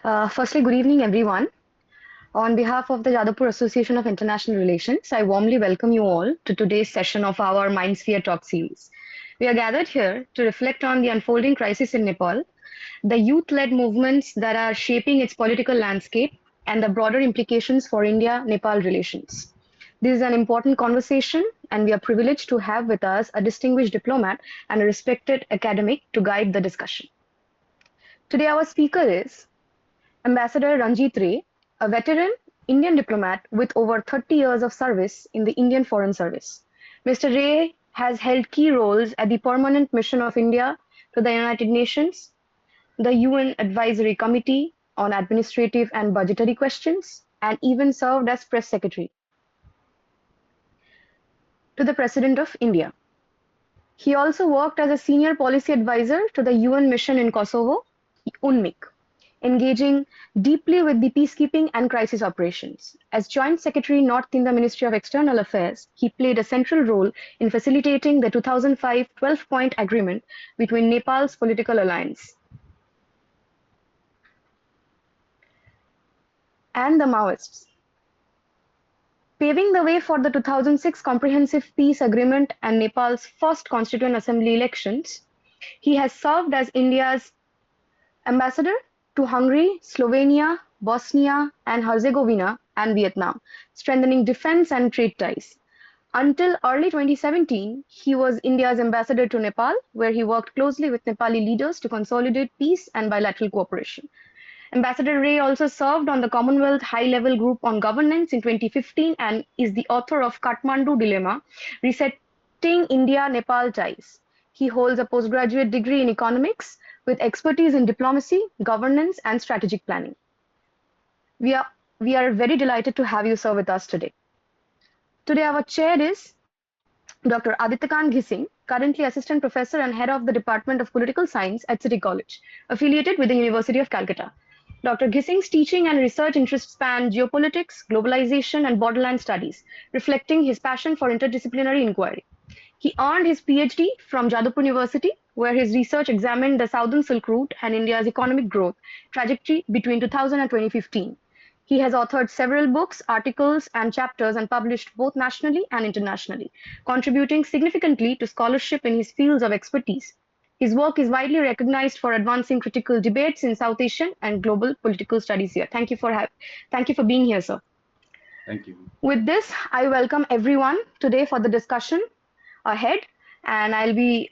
Firstly, good evening, everyone. On behalf of the Jadavpur Association of International Relations, I warmly welcome you all to today's session of our MindSphere Talk series. We are gathered here to reflect on the unfolding crisis in Nepal, the youth-led movements that are shaping its political landscape, and the broader implications for India-Nepal relations. This is an important conversation, and we are privileged to have with us a distinguished diplomat and a respected academic to guide the discussion. Today, our speaker is Ambassador Ranjit Rae, a veteran Indian diplomat with over 30 years of service in the Indian Foreign Service. Mr. Rae has held key roles at the Permanent Mission of India to the United Nations, the UN Advisory Committee on Administrative and Budgetary Questions, and even served as Press Secretary to the President of India. He also worked as a senior policy advisor to the UN mission in Kosovo, UNMIK, engaging deeply with the peacekeeping and crisis operations. As Joint Secretary North in the Ministry of External Affairs, he played a central role in facilitating the 2005 12-point agreement between Nepal's political alliance and the Maoists, paving the way for the 2006 Comprehensive Peace Agreement and Nepal's first Constituent Assembly elections. He has served as India's ambassador to Hungary, Slovenia, Bosnia and Herzegovina, and Vietnam, strengthening defense and trade ties. Until early 2017, he was India's ambassador to Nepal, where he worked closely with Nepali leaders to consolidate peace and bilateral cooperation. Ambassador Rae also served on the Commonwealth High-Level Group on Governance in 2015 and is the author of Kathmandu Dilemma, Resetting India-Nepal Ties. He holds a postgraduate degree in economics with expertise in diplomacy, governance, and strategic planning. We are very delighted to have you, sir, with us today. Today, our chair is Dr. Aditya Kant Ghising, currently Assistant Professor and Head of the Department of Political Science at City College, affiliated with the University of Calcutta. Dr. Ghising's teaching and research interests span geopolitics, globalization, and borderland studies, reflecting his passion for interdisciplinary inquiry. He earned his PhD from Jadavpur University, where his research examined the Southern Silk Route and India's economic growth trajectory between 2000 and 2015. He has authored several books, articles, and chapters and published both nationally and internationally, contributing significantly to scholarship in his fields of expertise. His work is widely recognized for advancing critical debates in South Asian and global political studies here. Thank you for being here, sir. Thank you. With this, I welcome everyone today for the discussion ahead, and I'll be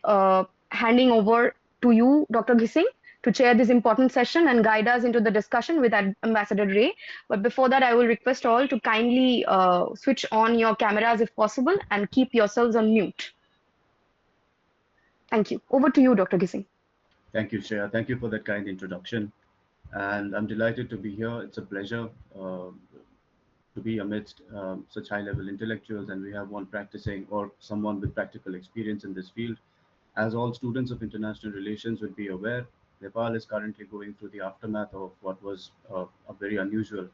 handing over to you, Dr. Ghising, to chair this important session and guide us into the discussion with Ambassador Rae. But before that, I will request all to kindly switch on your cameras if possible and keep yourselves on mute. Thank you. Over to you, Dr. Ghising. Thank you, Shreya. Thank you for that kind introduction. And I'm delighted to be here. It's a pleasure to be amidst such high-level intellectuals, and we have one practicing or someone with practical experience in this field. As all students of international relations would be aware, Nepal is currently going through the aftermath of what was a very unusual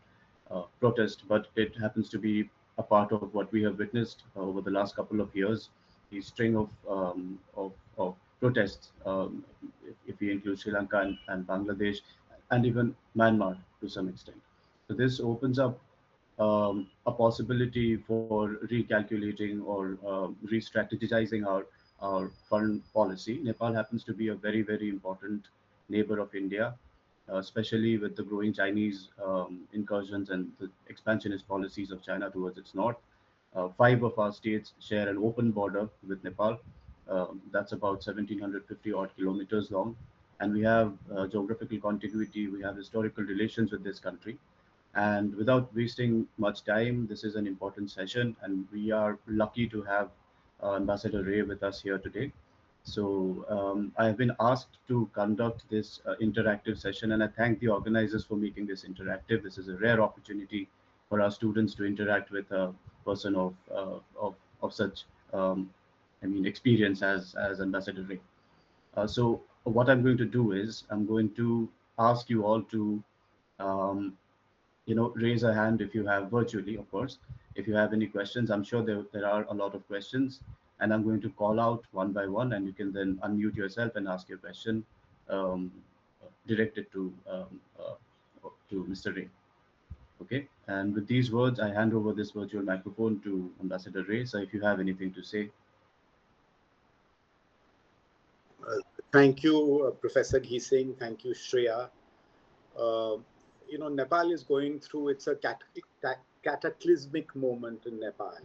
protest, but it happens to be a part of what we have witnessed over the last couple of years. The string of protests, if we include Sri Lanka and Bangladesh, and even Myanmar to some extent. So this opens up a possibility for recalculating or re-strategizing our foreign policy. Nepal happens to be a very, very important neighbor of India, especially with the growing Chinese incursions and the expansionist policies of China towards its north. 5 of our states share an open border with Nepal. That's about 1,750 odd kilometers long. And we have geographical continuity, we have historical relations with this country. And without wasting much time, this is an important session, and we are lucky to have Ambassador Rae with us here today. So I have been asked to conduct this interactive session, and I thank the organizers for making this interactive. This is a rare opportunity for our students to interact with a person of such experience as Ambassador Rae. So what I'm going to do is I'm going to ask you all to raise a hand if you have virtually, of course, if you have any questions. I'm sure there are a lot of questions, and I'm going to call out one by one, and you can then unmute yourself and ask your question directed to to Mr. Ray. Okay, and with these words, I hand over this virtual microphone to Ambassador Ray. So, if you have anything to say. Thank you, Professor Ghising. Thank you, Shreya. Uh, Nepal is going through, it's a cataclysmic moment in Nepal.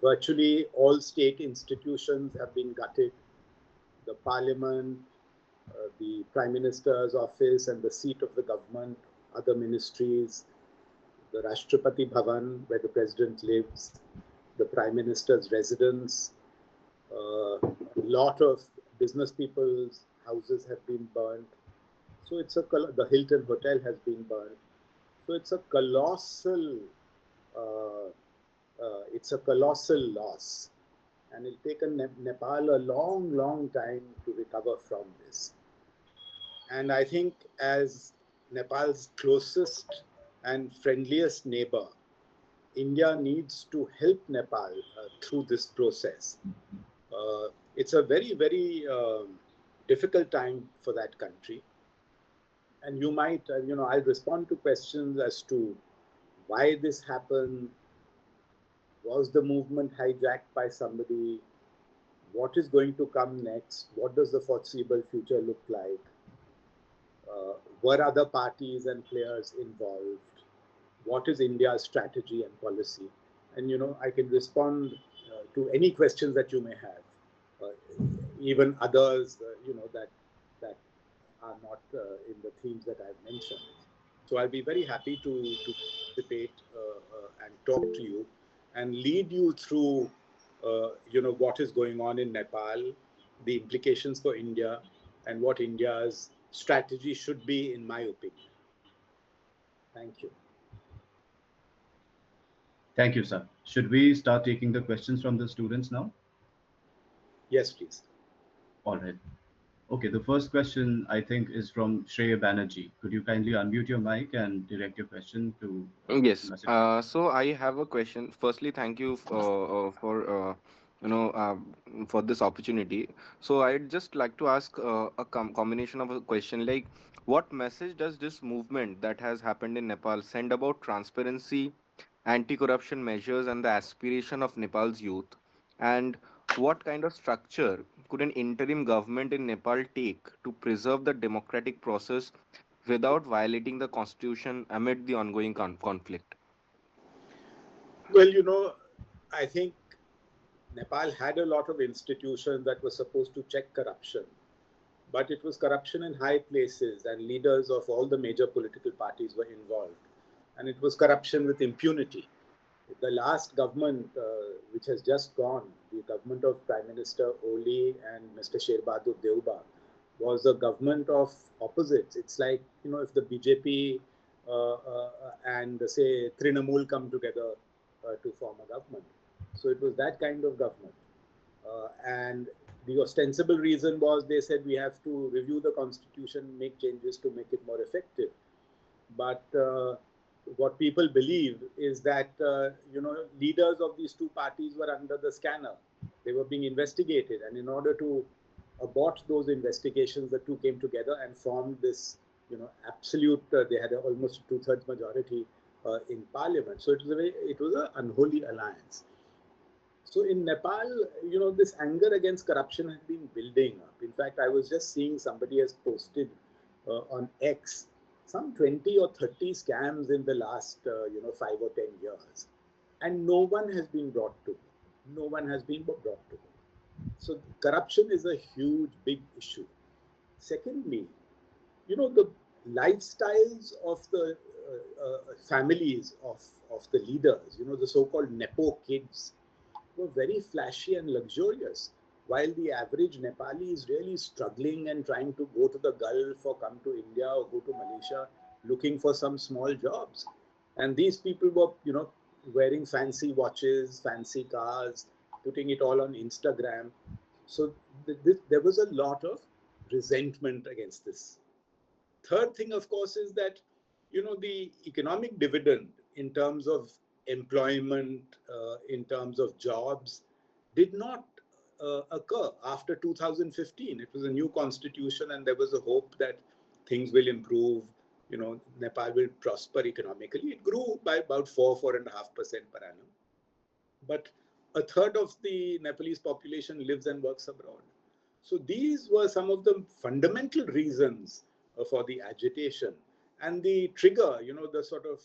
Virtually all state institutions have been gutted. The parliament, the prime minister's office and the seat of the government, other ministries, the Rashtrapati Bhavan, where the president lives, the prime minister's residence, a lot of business people's houses have been burnt. So the Hilton Hotel has been burnt. So it's a colossal loss, and it'll take Nepal a long, long time to recover from this. And I think as Nepal's closest and friendliest neighbor, India needs to help Nepal through this process. It's a very, very difficult time for that country. And you might, I'll respond to questions as to why this happened. Was the movement hijacked by somebody? What is going to come next? What does the foreseeable future look like? Were other parties and players involved? What is India's strategy and policy? And, I can respond to any questions that you may have, even others, that are not in the themes that I've mentioned. So I'll be very happy to participate and talk to you and lead you through, what is going on in Nepal, the implications for India, and what India's strategy should be, in my opinion. Thank you. Thank you, sir. Should we start taking the questions from the students now? Yes, please. All right. Okay, the first question I think is from Shreya Banerjee. Could you kindly unmute your mic and direct your question to Yes. Ambassador? So I have a question. Firstly, thank you for you know uh, for this opportunity. So I'd just like to ask a combination of a question like, what message does this movement that has happened in Nepal send about transparency, anti-corruption measures, and the aspiration of Nepal's youth? And what kind of structure could an interim government in Nepal take to preserve the democratic process without violating the constitution amid the ongoing conflict? Well, I think Nepal had a lot of institutions that were supposed to check corruption, but it was corruption in high places, and leaders of all the major political parties were involved. And it was corruption with impunity. The last government, which has just gone, the government of Prime Minister Oli and Mr. Sherbahadur Deuba, was a government of opposites. It's like, if the BJP and, say, Trinamool come together to form a government. So it was that kind of government. And the ostensible reason was they said we have to review the constitution, make changes to make it more effective. But what people believe is that, leaders of these two parties were under the scanner. They were being investigated. And in order to abort those investigations, the two came together and formed this, absolute, they had almost a 2/3 majority in parliament. So it was an unholy alliance. So in Nepal, this anger against corruption has been building up. In fact, I was just seeing somebody has posted on X some 20 or 30 scams in the last, 5 or 10 years. And no one has been brought to book. No one has been brought to book. So corruption is a huge, big issue. Secondly, the lifestyles of the families of the leaders, the so-called Nepo kids, were very flashy and luxurious, while the average Nepali is really struggling and trying to go to the Gulf or come to India or go to Malaysia looking for some small jobs. And these people were, wearing fancy watches, fancy cars, putting it all on Instagram. So there was a lot of resentment against this. Third thing, of course, is that, the economic dividend in terms of employment, in terms of jobs, did not occur after 2015. It was a new constitution, and there was a hope that things will improve. Nepal will prosper economically. It grew by about 4.5% per annum. But a third of the Nepalese population lives and works abroad. So these were some of the fundamental reasons for the agitation. And the trigger, the sort of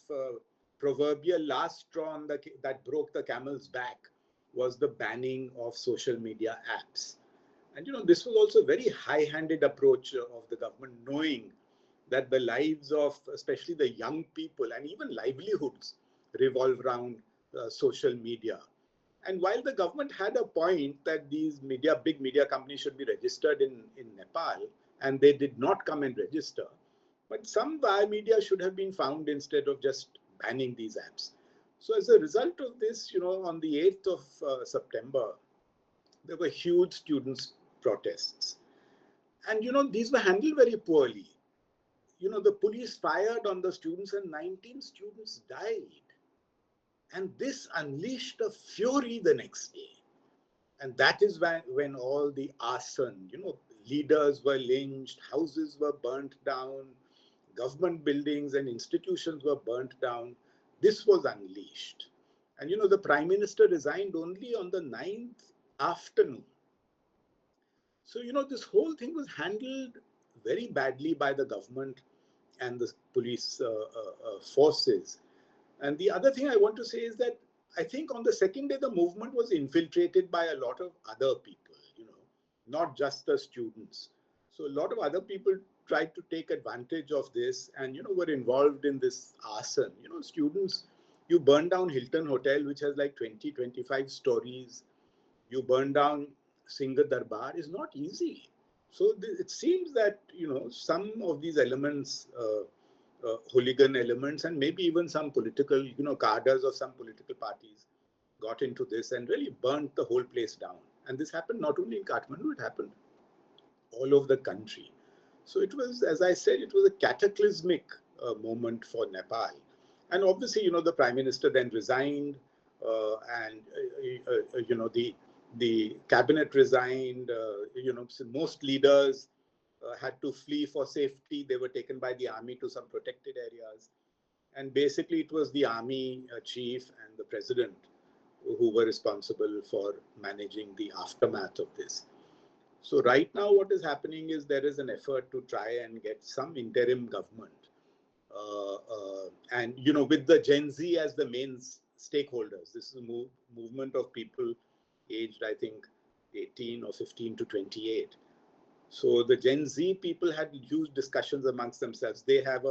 proverbial last straw that broke the camel's back was the banning of social media apps. And this was also a very high-handed approach of the government, knowing that the lives of especially the young people and even livelihoods revolve around social media. And while the government had a point that these big media companies should be registered in Nepal, and they did not come and register, but some via media should have been found instead of just banning these apps. So as a result of this, on the 8th of September, there were huge students' protests. And, these were handled very poorly. The police fired on the students and 19 students died. And this unleashed a fury the next day. And that is when all the arson, leaders were lynched, houses were burnt down, government buildings and institutions were burnt down. This was unleashed. And, the Prime Minister resigned only on the 9th afternoon. So, this whole thing was handled very badly by the government and the police forces. And the other thing I want to say is that I think on the second day, the movement was infiltrated by a lot of other people, not just the students. So a lot of other people tried to take advantage of this and, were involved in this arson. Students, you burn down Hilton Hotel, which has like 20, 25 stories. You burn down Singh Darbar is not easy. So it seems that, some of these elements, hooligan elements and maybe even some political, cadres of some political parties got into this and really burnt the whole place down. And this happened not only in Kathmandu, it happened all over the country. So it was, as I said, it was a cataclysmic moment for Nepal. And obviously, the Prime Minister then resigned and, the cabinet resigned, most leaders had to flee for safety. They were taken by the army to some protected areas. And basically, it was the army chief and the president who were responsible for managing the aftermath of this. So right now, what is happening is there is an effort to try and get some interim government. And, with the Gen Z as the main stakeholders, this is a movement of people aged, I think, 18 or 15 to 28. So the Gen Z people had huge discussions amongst themselves. They have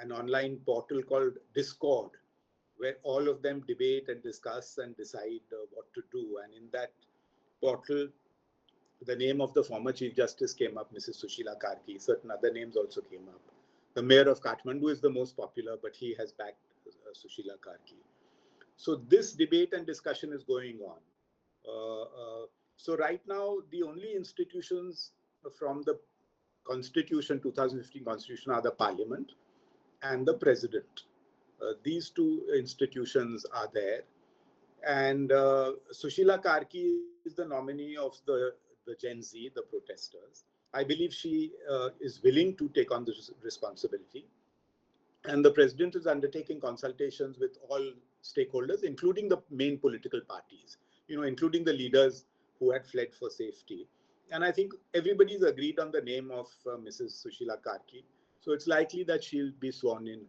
an online portal called Discord, where all of them debate and discuss and decide what to do. And in that portal, the name of the former Chief Justice came up, Mrs. Sushila Karki. Certain other names also came up. The mayor of Kathmandu is the most popular, but he has backed Sushila Karki. So this debate and discussion is going on. So right now, the only institutions from the Constitution, 2015 Constitution, are the Parliament and the President. These two institutions are there. And Sushila Karki is the nominee of the Gen Z, the protesters. I believe she is willing to take on this responsibility. And the President is undertaking consultations with all stakeholders, including the main political parties, including the leaders who had fled for safety. And I think everybody's agreed on the name of Mrs. Sushila Karki. So it's likely that she'll be sworn in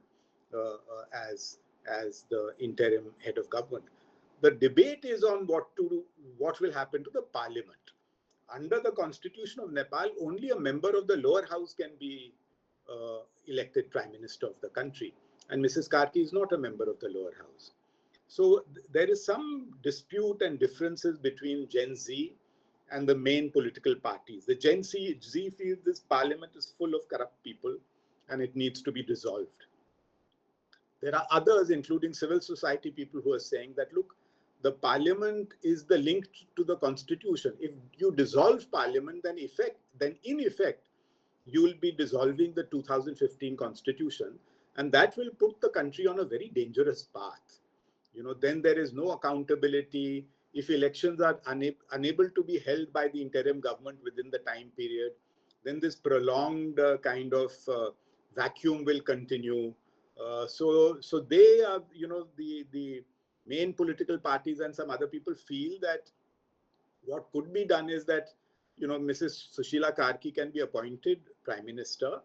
as the interim head of government. The debate is on what will happen to the parliament. Under the Constitution of Nepal, only a member of the lower house can be elected Prime Minister of the country. And Mrs. Karki is not a member of the lower house. So there is some dispute and differences between Gen Z and the main political parties. The Gen Z feels this parliament is full of corrupt people and it needs to be dissolved. There are others, including civil society people, who are saying that, look, the parliament is the link to the constitution. If you dissolve parliament, then in effect, you will be dissolving the 2015 constitution, and that will put the country on a very dangerous path. Then there is no accountability. If elections are unable to be held by the interim government within the time period, then this prolonged kind of vacuum will continue. So they are, the main political parties and some other people feel that what could be done is that, Mrs. Sushila Karki can be appointed Prime Minister,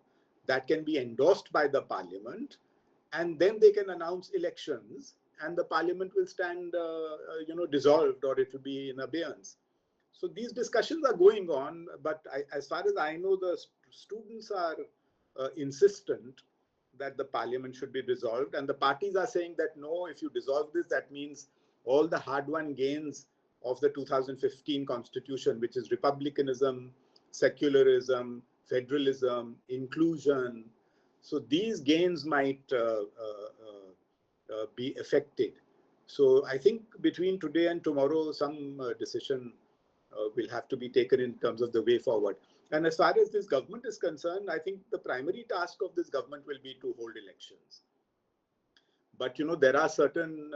that can be endorsed by the Parliament, and then they can announce elections, and the Parliament will stand, dissolved, or it will be in abeyance. So these discussions are going on, but as far as I know, the students are insistent that the Parliament should be dissolved, and the parties are saying that no, if you dissolve this, that means all the hard-won gains of the 2015 constitution, which is republicanism, secularism, federalism, inclusion. So these gains might be affected. So I think between today and tomorrow, some decision will have to be taken in terms of the way forward. And as far as this government is concerned, I think the primary task of this government will be to hold elections. But there are certain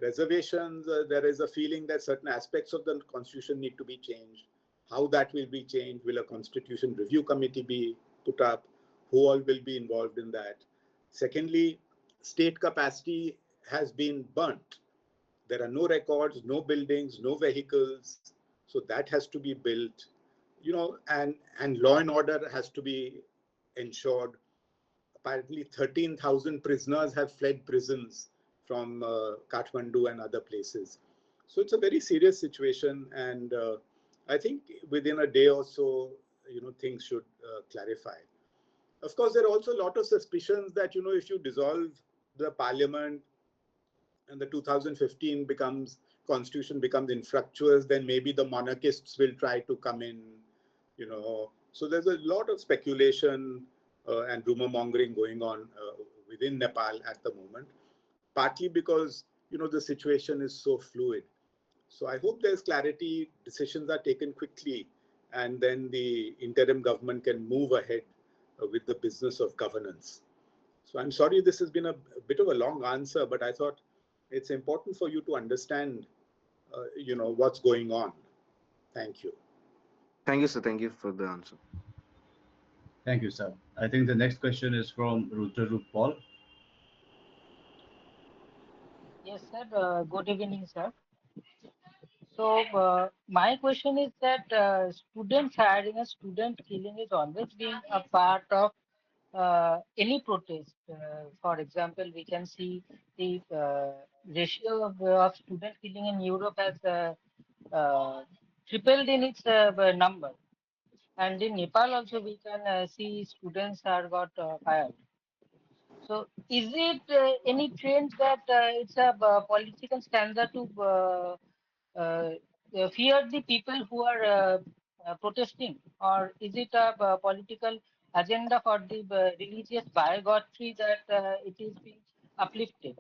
reservations. There is a feeling that certain aspects of the constitution need to be changed. How that will be changed? Will a constitution review committee be put up? Who all will be involved in that? Secondly, state capacity has been burnt. There are no records, no buildings, no vehicles. So that has to be built, and law and order has to be ensured. Apparently 13,000 prisoners have fled prisons from Kathmandu and other places. So it's a very serious situation, and I think within a day or so, things should clarify. Of course, there are also a lot of suspicions that, if you dissolve the parliament and the 2015 constitution becomes infructuous, then maybe the monarchists will try to come in, So there's a lot of speculation and rumor mongering going on within Nepal at the moment, partly because, the situation is so fluid. So I hope there's clarity, decisions are taken quickly, and then the interim government can move ahead with the business of governance. So I'm sorry this has been a bit of a long answer, but I thought it's important for you to understand, what's going on. Thank you. Thank you, sir. Thank you for the answer. Thank you, sir. I think the next question is from Rudrarup Paul. Yes, sir. Good evening, sir. So, my question is that students hiring a student killing is always being a part of any protest. For example, we can see the ratio of student killing in Europe has tripled in its number. And in Nepal also, we can see students are got fired. So, is it any trend that it's a political stanza to fear the people who are protesting, or is it a political agenda for the religious bigotry that it is being uplifted?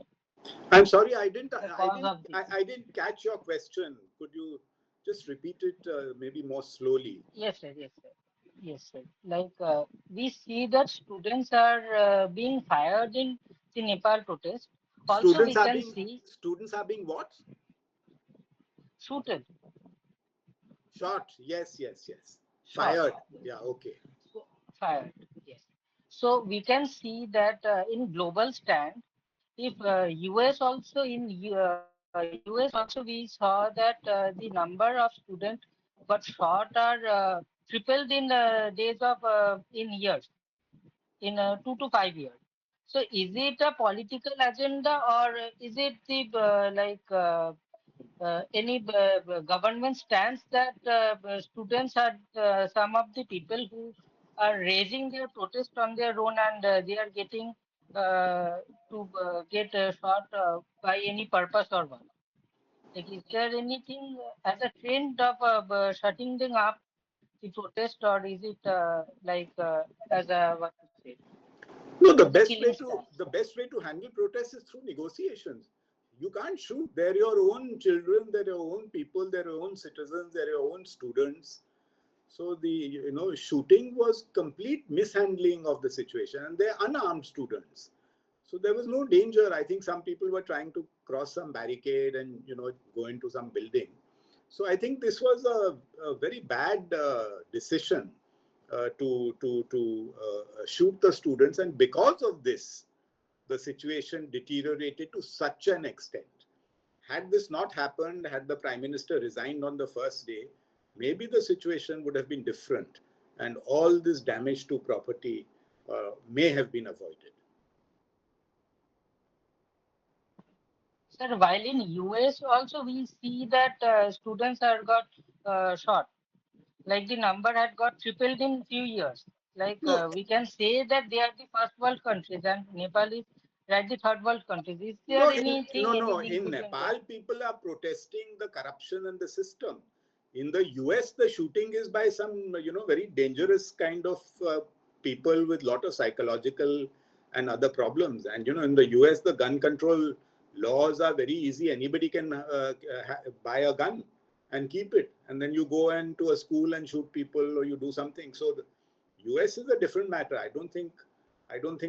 I'm sorry, I didn't, The I cause didn't, of this. I didn't catch your question. Could you just repeat it maybe more slowly? Yes, sir. Yes, sir. Yes, sir. Like we see that students are being fired in the Nepal protest. Also, Students we are can being, see students are being what? shooted, Shot. Yes, yes, yes. shot. Fired. Yes. Yeah, okay. So, fired. Yes. So we can see that in global stand, if US also US also we saw that the number of students got shot are tripled in days of in years, in 2 to 5 years. So is it a political agenda, or is it the any government stance that students are some of the people who are raising their protest on their own, and they are getting to get shot by any purpose or what? Like, is there anything as a trend of shutting them up the protest, or is it as a what to say, No, the as a best killing way to stance? the best way to handle protests is through negotiations. You can't shoot. They're your own children. They're your own people. They're your own citizens. They're your own students. So the shooting was complete mishandling of the situation, and they're unarmed students. So there was no danger. I think some people were trying to cross some barricade and go into some building. So I think this was a very bad decision to shoot the students, and because of this, the situation deteriorated to such an extent. Had this not happened, had the Prime Minister resigned on the first day, maybe the situation would have been different, and all this damage to property may have been avoided. Sir, while in US also we see that students have got shot. Like the number had got tripled in few years. Like No, we can say that they are the first world countries and Nepal is like the third world countries. Is there no, anything, any link in between them? Nepal, people are protesting the corruption and the system. In the US, the shooting is by some, very dangerous kind of people with lot of psychological and other problems. And, in the US, the gun control laws are very easy. Anybody can buy a gun and keep it. And then you go into a school and shoot people, or you do something. So the US is a different matter. I don't think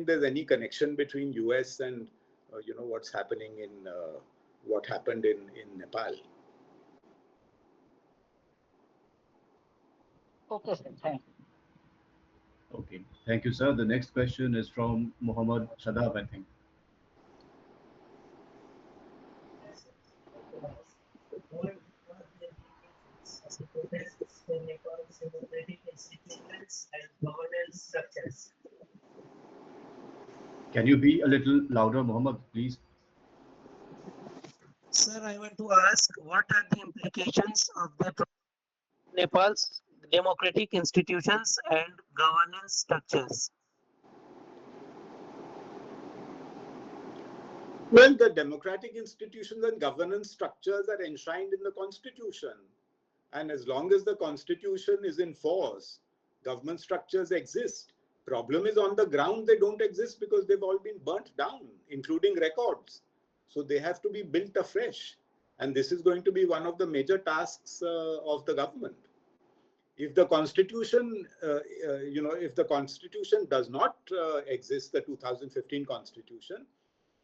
there's any connection between US and, what's happening in what happened in Nepal. Okay, sir. Thank you. Okay, thank you, sir. The next question is from Muhammad Shadab, I think. Nepal's democratic institutions and governance structures. Can you be a little louder, Muhammad, please? Sir, I want to ask, what are the implications of the Nepal's democratic institutions and governance structures? Well, the democratic institutions and governance structures are enshrined in the constitution. And as long as the constitution is in force, government structures exist. Problem is, on the ground, they don't exist because they've all been burnt down, including records. So they have to be built afresh. And this is going to be one of the major tasks of the government. If the constitution, if the constitution does not exist, the 2015 constitution,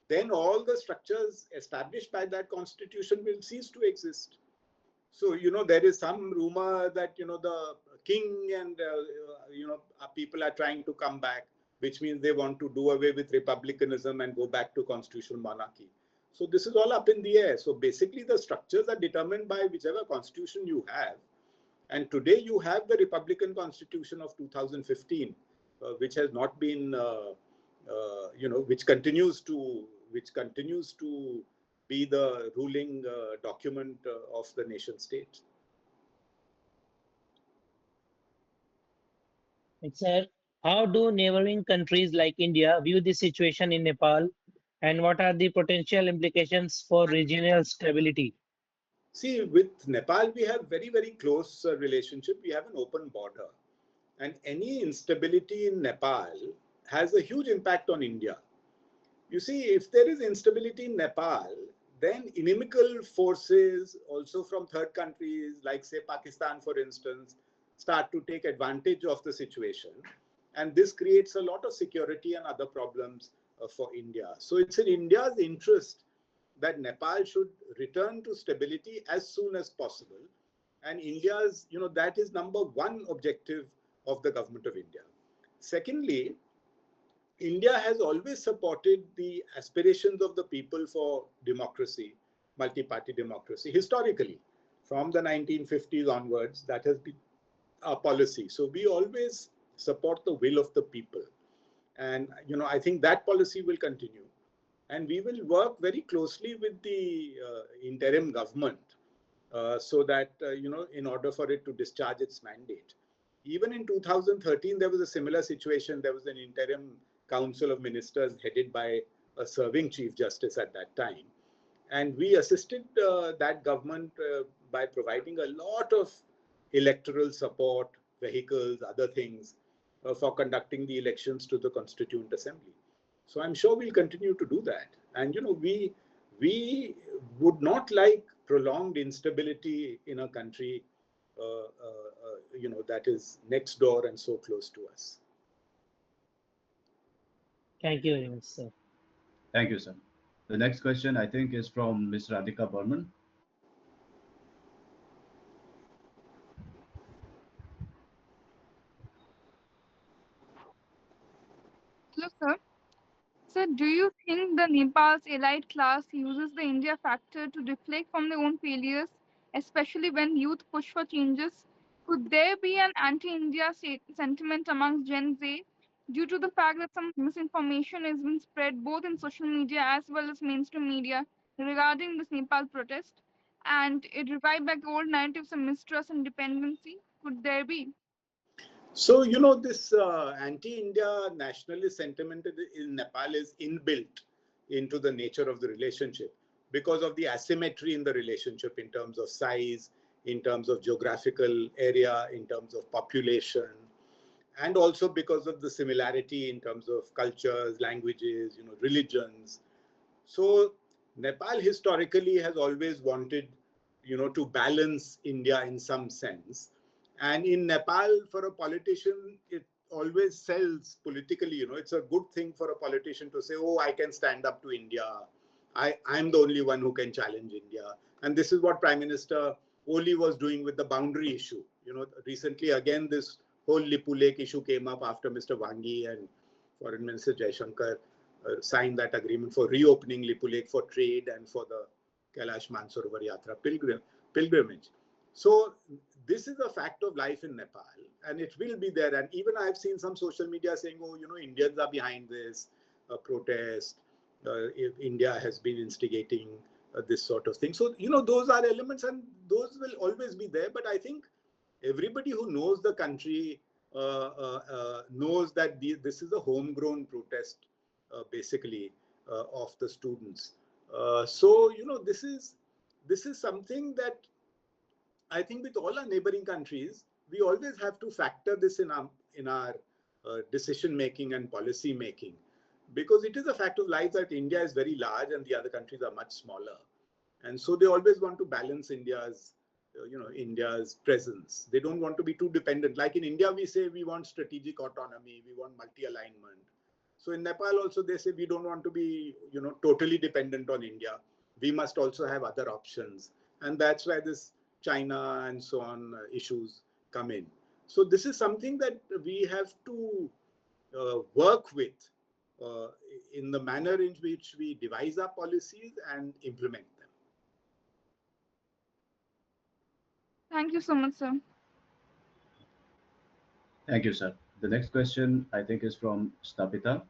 then all the structures established by that constitution will cease to exist. So, there is some rumor that, the king and, people are trying to come back, which means they want to do away with republicanism and go back to constitutional monarchy. So this is all up in the air. So basically the structures are determined by whichever constitution you have. And today you have the Republican Constitution of 2015, which has not been, which continues to be the ruling document of the nation state. Sir, how do neighboring countries like India view the situation in Nepal, and what are the potential implications for regional stability? See, with Nepal, we have very, very close relationship. We have an open border. And any instability in Nepal has a huge impact on India. You see, if there is instability in Nepal, then inimical forces also from third countries, like say Pakistan, for instance, start to take advantage of the situation. And this creates a lot of security and other problems for India. So it's in India's interest that Nepal should return to stability as soon as possible. And India's, that is number one objective of the government of India. Secondly, India has always supported the aspirations of the people for democracy, multi-party democracy, historically. From the 1950s onwards, that has been our policy. So we always support the will of the people. And, I think that policy will continue. And we will work very closely with the interim government so that, in order for it to discharge its mandate. Even in 2013, there was a similar situation. There was an interim council of ministers headed by a serving chief justice at that time. And we assisted that government by providing a lot of electoral support, vehicles, other things for conducting the elections to the Constituent Assembly. So I'm sure we'll continue to do that. And, we would not like prolonged instability in a country, that is next door and so close to us. Thank you very much, sir. Thank you, sir. The next question, I think, is from Ms. Radhika Burman. Hello, sir. Sir, do you think the Nepal's elite class uses the India factor to deflect from their own failures, especially when youth push for changes? Could there be an anti-India sentiment amongst Gen Z due to the fact that some misinformation has been spread both in social media as well as mainstream media regarding this Nepal protest, and it revived back old narratives of mistrust and dependency? Could there be? So, this anti-India nationalist sentiment in Nepal is inbuilt into the nature of the relationship because of the asymmetry in the relationship in terms of size, in terms of geographical area, in terms of population, and also because of the similarity in terms of cultures, languages, religions. So Nepal historically has always wanted, to balance India in some sense. And in Nepal, for a politician, it always sells politically. It's a good thing for a politician to say, "Oh, I can stand up to India. I'm the only one who can challenge India." And this is what Prime Minister Oli was doing with the boundary issue. Recently again this whole Lipu Lake issue came up after Mr. Wangi and Foreign Minister Jaishankar signed that agreement for reopening Lipu Lake for trade and for the Kailash Mansarovar Yatra pilgrimage. So this is a fact of life in Nepal, and it will be there. And even I've seen some social media saying, "Oh, Indians are behind this protest. If India has been instigating this sort of thing." So those are elements, and those will always be there. But I think everybody who knows the country knows that this is a homegrown protest, basically, of the students. So this is something that I think with all our neighboring countries, we always have to factor this in our decision making and policy making, because it is a fact of life that India is very large and the other countries are much smaller, and so they always want to balance India's presence. They don't want to be too dependent. Like in India, we say we want strategic autonomy, we want multi-alignment. So in Nepal also they say we don't want to be totally dependent on India. We must also have other options, and that's why this China and so on issues come in. So this is something that we have to work with uh, in the manner in which we devise our policies and implement them. Thank you so much, sir. Thank you, sir. The next question, I think, is from Stapita.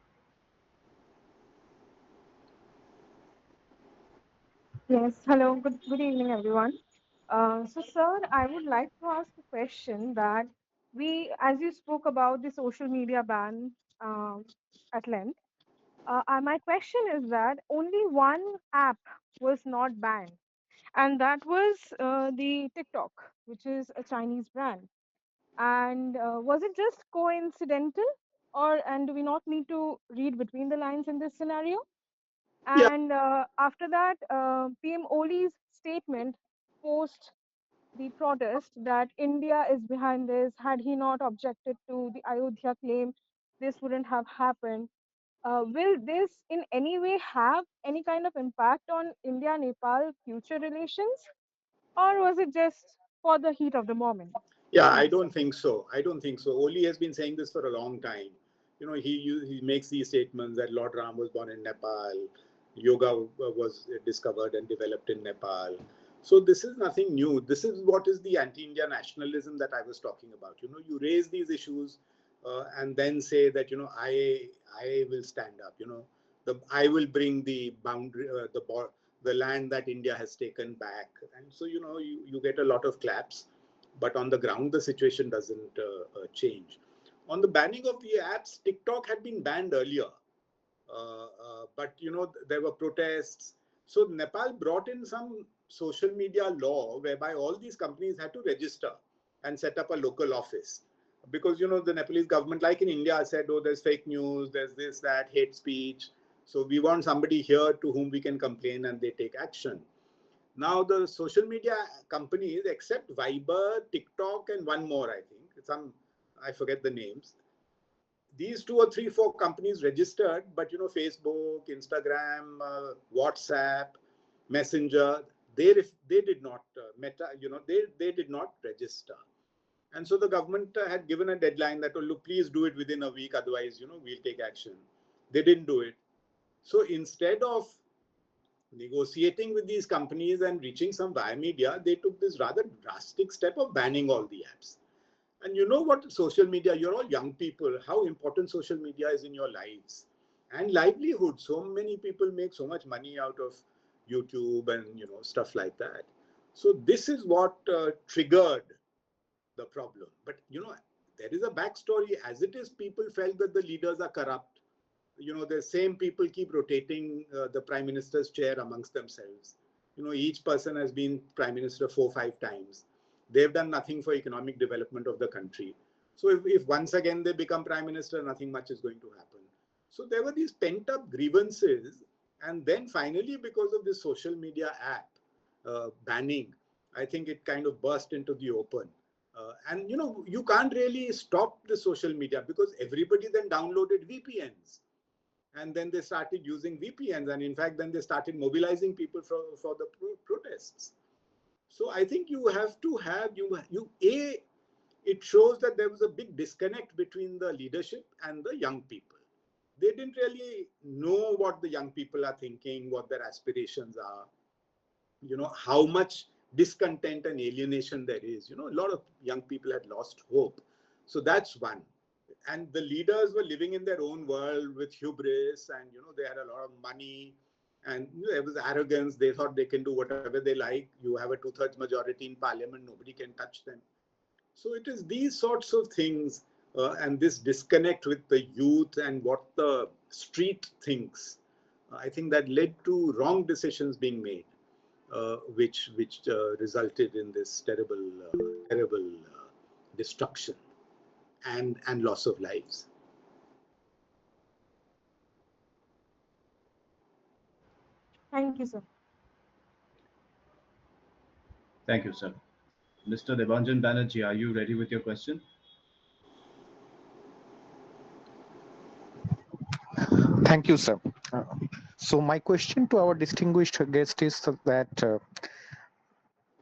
Yes, hello, good evening, everyone. Sir, I would like to ask a question that as you spoke about the social media ban at length, my question is that only one app was not banned, and that was the TikTok, which is a Chinese brand. And was it just coincidental, and do we not need to read between the lines in this scenario? Yeah, And after that, PM Oli's statement post the protest that India is behind this. Had he not objected to the Ayodhya claim, this wouldn't have happened. Will this in any way have any kind of impact on India Nepal future relations? Or was it just for the heat of the moment? yeah, I Thank you, sir. don't think so. I don't think so. Oli has been saying this for a long time. He makes these statements that Lord Ram was born in Nepal, yoga was discovered and developed in Nepal. So this is nothing new. This is what is the anti-India nationalism that I was talking about. You raise these issues and then say that I will stand up. I will bring the boundary, the land that India has taken back, and so you get a lot of claps, but on the ground the situation doesn't change. On the banning of the apps, TikTok had been banned earlier, but there were protests. So Nepal brought in some social media law whereby all these companies had to register and set up a local office, because the Nepalese government, like in India, said, "Oh, there's fake news, there's this, that, hate speech, so we want somebody here to whom we can complain and they take action." Now the social media companies, except Viber, TikTok, and one more, I think, I forget the names. These two or three, four companies registered, but Facebook, Instagram, WhatsApp, Messenger, they did not Meta, they did not register. And so the government had given a deadline that, "Oh, look, please do it within a week, otherwise, we'll take action." They didn't do it. So instead of negotiating with these companies and reaching some via media, they took this rather drastic step of banning all the apps. And you know what, social media, you're all young people, how important social media is in your lives and livelihood. So many people make so much money out of YouTube and stuff like that. So this is what triggered the problem. But there is a backstory. As it is, people felt that the leaders are corrupt. The same people keep rotating the prime minister's chair amongst themselves. Each person has been prime minister 4 or 5 times. They've done nothing for economic development of the country. So if once again they become prime minister, nothing much is going to happen. So there were these pent up grievances. And then finally, because of this social media app banning, I think it kind of burst into the open. And you can't really stop the social media because everybody then downloaded VPNs. And then they started using VPNs. And in fact, then they started mobilizing people for the protests. So I think you have to have, it shows that there was a big disconnect between the leadership and the young people. They didn't really know what the young people are thinking, what their aspirations are, how much discontent and alienation there is. A lot of young people had lost hope. So that's one. And the leaders were living in their own world with hubris, and they had a lot of money, and there was arrogance. They thought they can do whatever they like. You have a 2/3 majority in parliament, nobody can touch them. So it is these sorts of things, and this disconnect with the youth and what the street thinks, I think that led to wrong decisions being made, which resulted in this terrible destruction and loss of lives. Thank you, sir. Thank you, sir. Mr. Debanjan Banerjee, are you ready with your question? Thank you, sir. So my question to our distinguished guest is that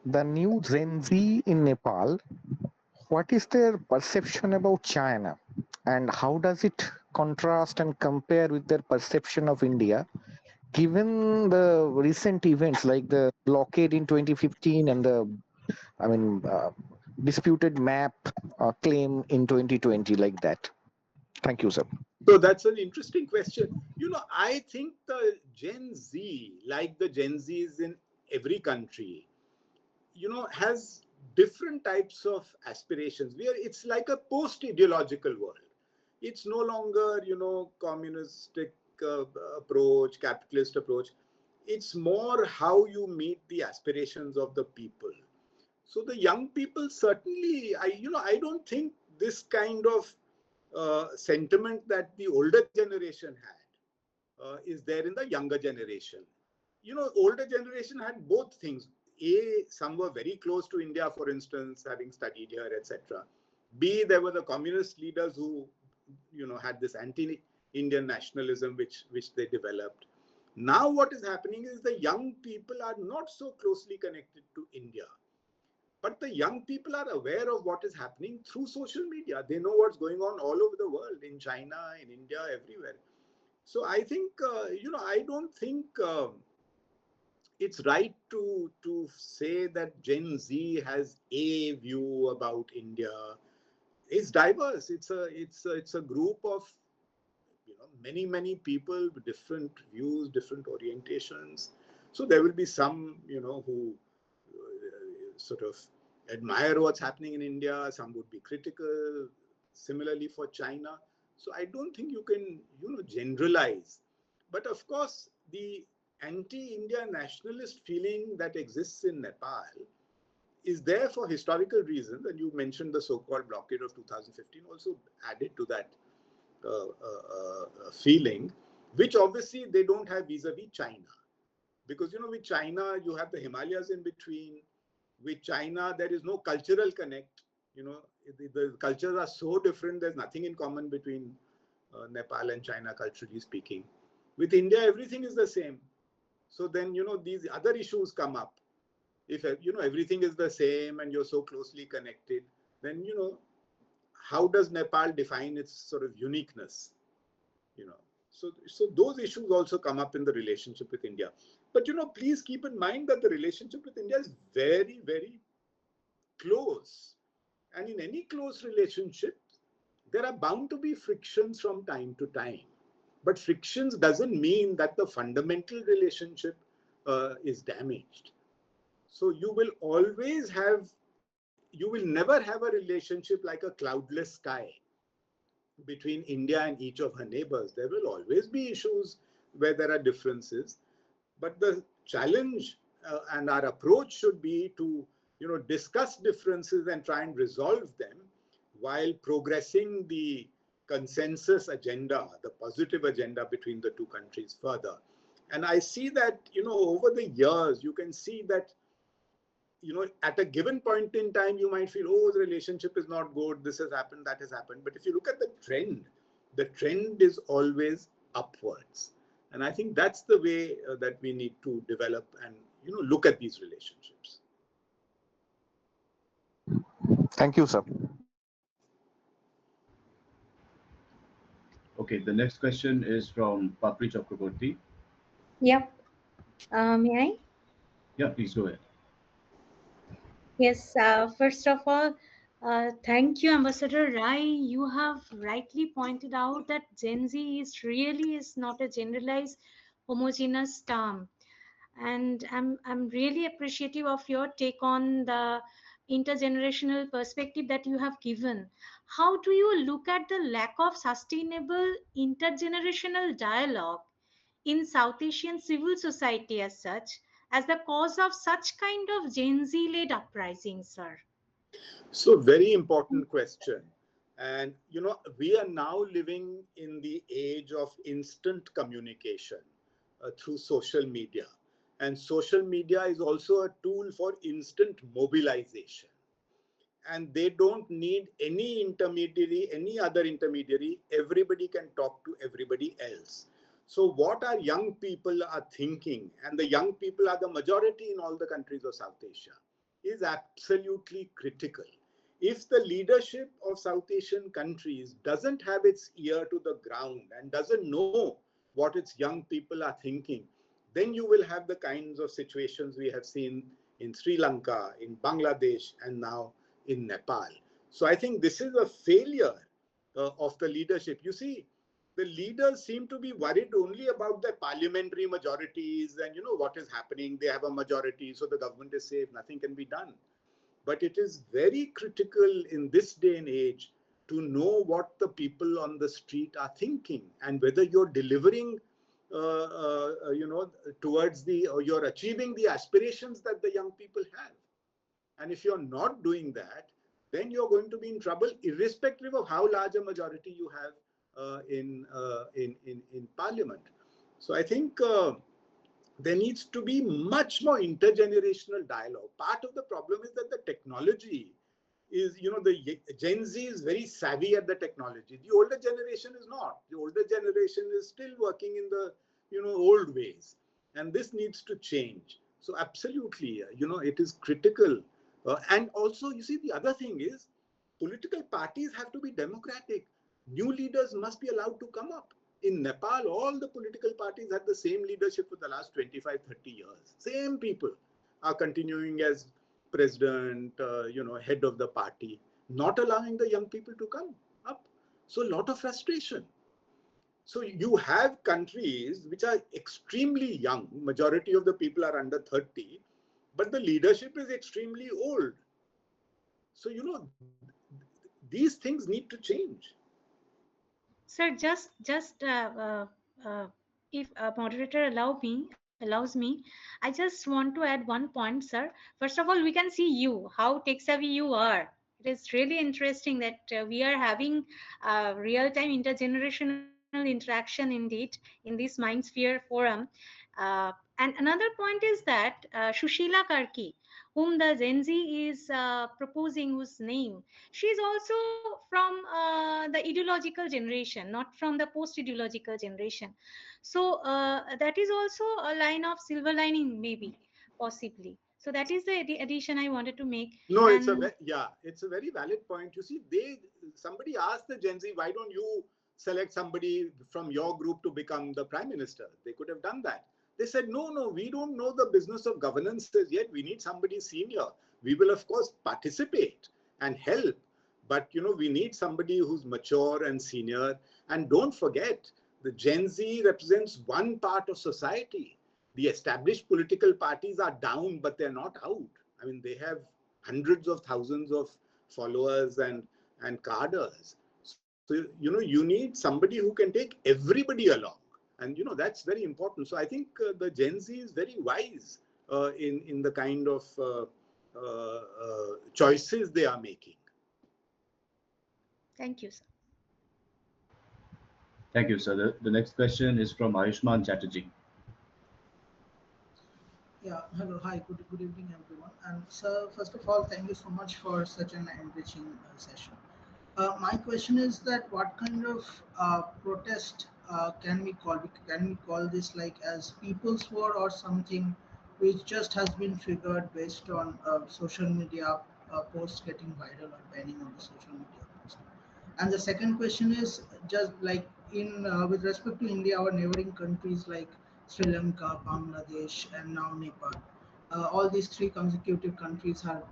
the new Gen Z in Nepal, what is their perception about China, and how does it contrast and compare with their perception of India, given the recent events like the blockade in 2015 and the, disputed map claim in 2020, like that? Thank you, sir. So that's an interesting question. I think the Gen Z, like the Gen Zs in every country, has different types of aspirations. It's like a post-ideological world. It's no longer, communistic approach, capitalist approach. It's more how you meet the aspirations of the people. So the young people certainly, I don't think this kind of sentiment that the older generation had is there in the younger generation. Older generation had both things. A, some were very close to India, for instance, having studied here, etc. B, there were the communist leaders who, had this anti-Indian nationalism which they developed. Now what is happening is the young people are not so closely connected to India. But the young people are aware of what is happening through social media. They know what's going on all over the world, in China, in India, everywhere. So I think, I don't think it's right to say that Gen Z has a view about India. It's diverse. It's a group of many people with different views, different orientations. So there will be some who sort of admire what's happening in India. Some would be critical. Similarly for China. So I don't think you can generalize. But of course, the anti-India nationalist feeling that exists in Nepal is there for historical reasons, and you mentioned the so-called blockade of 2015 also added to that feeling, which obviously they don't have vis-a-vis China. Because, with China, you have the Himalayas in between. With China, there is no cultural connect. The cultures are so different, there's nothing in common between Nepal and China, culturally speaking. With India, everything is the same. So then, these other issues come up. If, everything is the same and you're so closely connected, then, how does Nepal define its sort of uniqueness? So those issues also come up in the relationship with India. But please keep in mind that the relationship with India is very, very close. And in any close relationship, there are bound to be frictions from time to time. But frictions doesn't mean that the fundamental relationship is damaged. So you will never have a relationship like a cloudless sky between India and each of her neighbors. There will always be issues where there are differences. But the challenge and our approach should be to discuss differences and try and resolve them while progressing the consensus agenda, the positive agenda between the two countries further. And I see that over the years you can see that at a given point in time you might feel, oh, the relationship is not good, this has happened, that has happened. But if you look at the trend is always upwards. And I think that's the way that we need to develop and look at these relationships. Thank you, sir. Okay, the next question is from Papri Chakraborty. Yep. May I? Yeah, please go ahead. Yes. First of all, thank you, Ambassador Rai. You have rightly pointed out that Gen Z is not a generalized homogeneous term. And I'm really appreciative of your take on the intergenerational perspective that you have given. How do you look at the lack of sustainable intergenerational dialogue in South Asian civil society as such as the cause of such kind of Gen Z led uprisings, sir? So very important question. And we are now living in the age of instant communication through social media. And social media is also a tool for instant mobilization. And they don't need any intermediary, any other intermediary. Everybody can talk to everybody else. So what our young people are thinking, and the young people are the majority in all the countries of South Asia, is absolutely critical. If the leadership of South Asian countries doesn't have its ear to the ground and doesn't know what its young people are thinking, then you will have the kinds of situations we have seen in Sri Lanka, in Bangladesh, and now in Nepal. So I think this is a failure of the leadership. You see, the leaders seem to be worried only about their parliamentary majorities and what is happening. They have a majority, so the government is safe, nothing can be done. But it is very critical in this day and age to know what the people on the street are thinking and whether you're delivering towards or you're achieving the aspirations that the young people have. And if you're not doing that, then you're going to be in trouble, irrespective of how large a majority you have in parliament. So I think there needs to be much more intergenerational dialogue. Part of the problem is that the technology is, the Gen Z is very savvy at the technology. The older generation is not. The older generation is still working in the, old ways. And this needs to change. So absolutely, it is critical. And also, you see, the other thing is political parties have to be democratic. New leaders must be allowed to come up. In Nepal, all the political parties had the same leadership for the last 25, 30 years. Same people are continuing as president, head of the party, not allowing the young people to come up. So a lot of frustration. So you have countries which are extremely young. Majority of the people are under 30, but the leadership is extremely old. So, these things need to change. Sir, just if a moderator allows me, I just want to add one point, sir. First of all, we can see you, how tech savvy you are. It is really interesting that we are having real-time intergenerational interaction indeed in this MindSphere forum. And another point is that Shushila Karki, whom the Gen Z is proposing, whose name, she is also from the ideological generation, not from the post-ideological generation. So that is also a line of silver lining, maybe, possibly. So that is the addition I wanted to make. No, And it's a very valid point. You see, somebody asked the Gen Z, why don't you select somebody from your group to become the prime minister. They could have done that. They said, no, no, we don't know the business of governance yet. We need somebody senior. We will, of course, participate and help. But, we need somebody who's mature and senior. And don't forget, the Gen Z represents one part of society. The established political parties are down, but they're not out. I mean, they have hundreds of thousands of followers and cadres. So, you need somebody who can take everybody along. And, that's very important. So I think the Gen Z is very wise in the kind of choices they are making. Thank you, sir. Thank you, sir. The next question is from Ayushman Chatterjee. Yeah, hello, hi, good evening, everyone. And sir, first of all, thank you so much for such an enriching session. My question is that what kind of protest can we call? Can we call this like as people's war or something which just has been triggered based on social media posts getting viral or banning on the social media post? And the second question is just like in with respect to India, our neighboring countries like Sri Lanka, Bangladesh, and now Nepal. All these three consecutive countries have,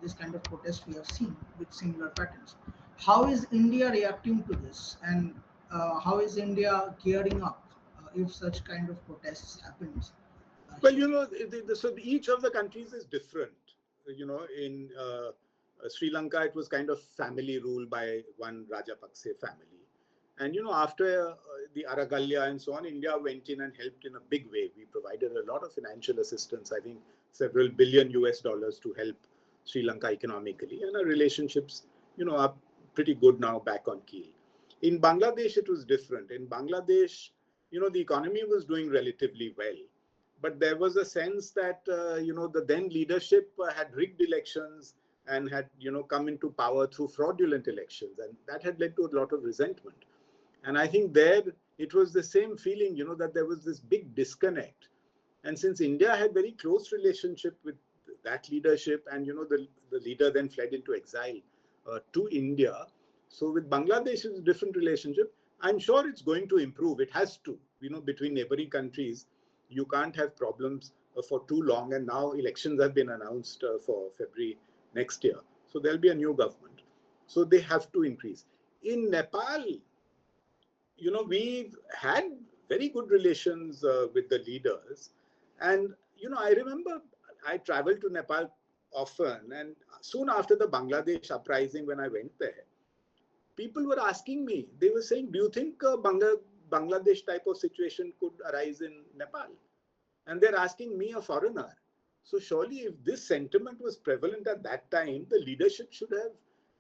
this kind of protest we have seen with similar patterns. How is India reacting to this, and how is India gearing up if such kind of protests happens? Well, so each of the countries is different. In Sri Lanka, it was kind of family rule by one Rajapakse family. And, after the Aragalya and so on, India went in and helped in a big way. We provided a lot of financial assistance, I think several billion US dollars to help Sri Lanka economically. And our relationships, are pretty good now, back on keel. In Bangladesh, it was different. In Bangladesh, the economy was doing relatively well. But there was a sense that, the then leadership had rigged elections and had, come into power through fraudulent elections. And that had led to a lot of resentment. And I think there it was the same feeling, that there was this big disconnect. And since India had very close relationship with that leadership, and the leader then fled into exile to India. So with Bangladesh, it's a different relationship. I'm sure it's going to improve. It has to. Between neighboring countries, you can't have problems for too long. And now elections have been announced for February next year. So there'll be a new government. So they have to increase. In Nepal, we've had very good relations with the leaders. And, I remember I traveled to Nepal often. And soon after the Bangladesh uprising, when I went there, people were asking me, they were saying, do you think Bangladesh type of situation could arise in Nepal? And they're asking me, a foreigner. So surely if this sentiment was prevalent at that time, the leadership should have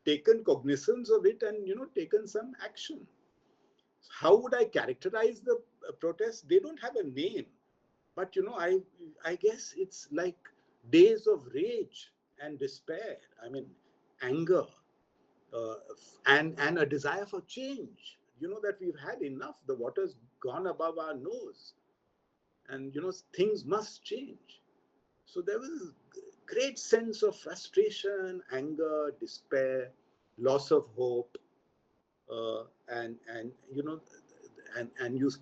taken cognizance of it and, taken some action. How would I characterize the protests? They don't have a name, but I guess it's like days of rage and despair. I mean, anger and a desire for change. That we've had enough. The water's gone above our nose, and things must change. So there was a great sense of frustration, anger, despair, loss of hope.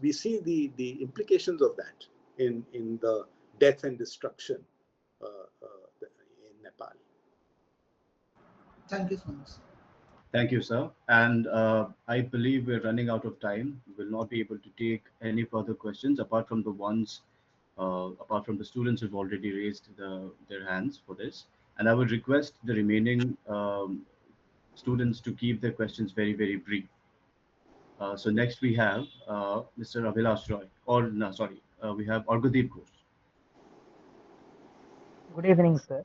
We see the implications of that in the death and destruction in Nepal. Thank you so much. Thank you, sir. And I believe we're running out of time. We will not be able to take any further questions apart from the students who've already raised their hands for this. And I would request the remaining students to keep their questions very, very brief. So next we have Mr. Abhilash Roy, we have Argadeep Ghosh. Good evening, sir.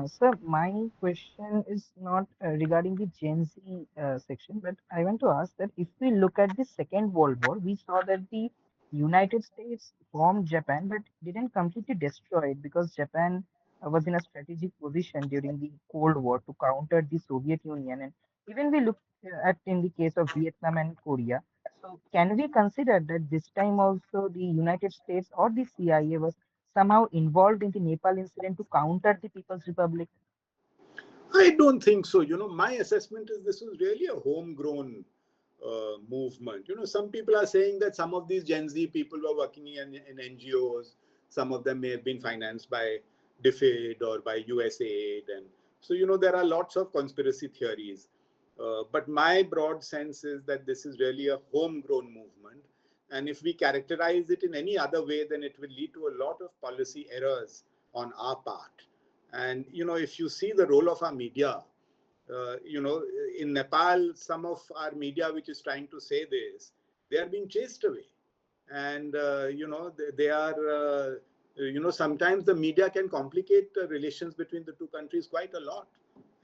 Sir, my question is not regarding the Gen Z section, but I want to ask that if we look at the Second World War, we saw that the United States bombed Japan, but didn't completely destroy it because Japan was in a strategic position during the Cold War to counter the Soviet Union. And even we look at in the case of Vietnam and Korea. So can we consider that this time also the United States or the CIA was somehow involved in the Nepal incident to counter the People's Republic? I don't think so. My assessment is this was really a homegrown movement. Some people are saying that some of these Gen Z people were working in NGOs. Some of them may have been financed by DFID or by USAID. And so, there are lots of conspiracy theories. But my broad sense is that this is really a homegrown movement. And if we characterize it in any other way, then it will lead to a lot of policy errors on our part. And, if you see the role of our media, in Nepal, some of our media which is trying to say this, they are being chased away. And, they are, sometimes the media can complicate relations between the two countries quite a lot.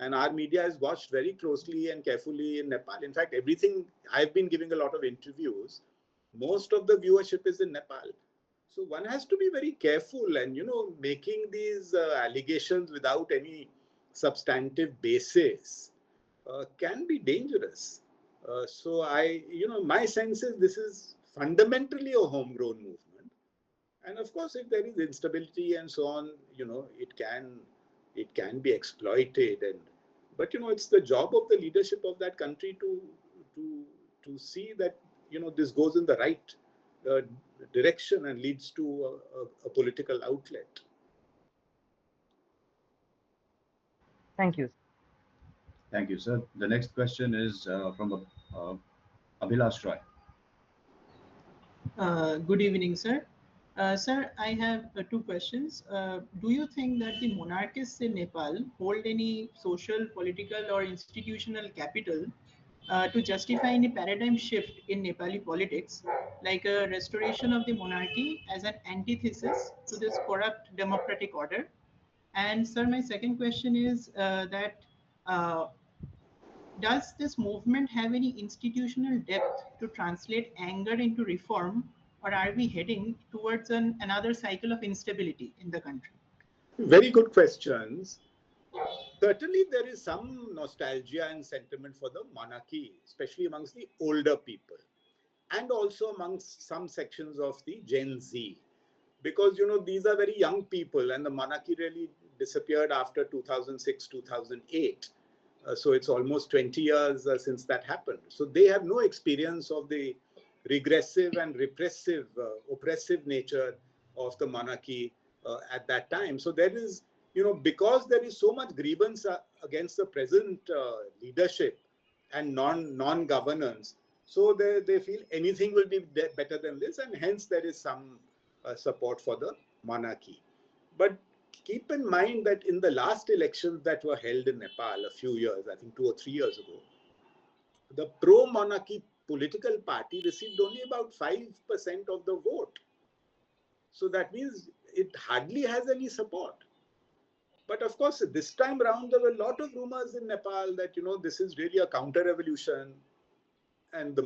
And our media is watched very closely and carefully in Nepal. In fact, everything, I've been giving a lot of interviews. Most of the viewership is in Nepal. So one has to be very careful and, making these allegations without any substantive basis can be dangerous. So my sense is this is fundamentally a homegrown movement. And of course, if there is instability and so on, it can be exploited. But it's the job of the leadership of that country to see that this goes in the right direction and leads to a political outlet. Thank you. Thank you, sir. The next question is from Abhilash Roy. Good evening, sir. Sir, I have two questions. Do you think that the monarchists in Nepal hold any social, political, or institutional capital to justify any paradigm shift in Nepali politics, like a restoration of the monarchy as an antithesis to this corrupt democratic order? And sir, my second question is that does this movement have any institutional depth to translate anger into reform, or are we heading towards another cycle of instability in the country? Very good questions. Certainly, there is some nostalgia and sentiment for the monarchy, especially amongst the older people, and also amongst some sections of the Gen Z. Because, these are very young people, and the monarchy really disappeared after 2006, 2008. So it's almost 20 years since that happened. So they have no experience of the regressive and repressive, oppressive nature of the monarchy at that time. So there is, because there is so much grievance against the present leadership and non-governance, so they feel anything will be better than this, and hence there is some support for the monarchy. But keep in mind that in the last elections that were held in Nepal a few years, I think 2 or 3 years ago, the pro-monarchy political party received only about 5% of the vote. So that means it hardly has any support. But of course, this time around, there were a lot of rumors in Nepal that, this is really a counter-revolution and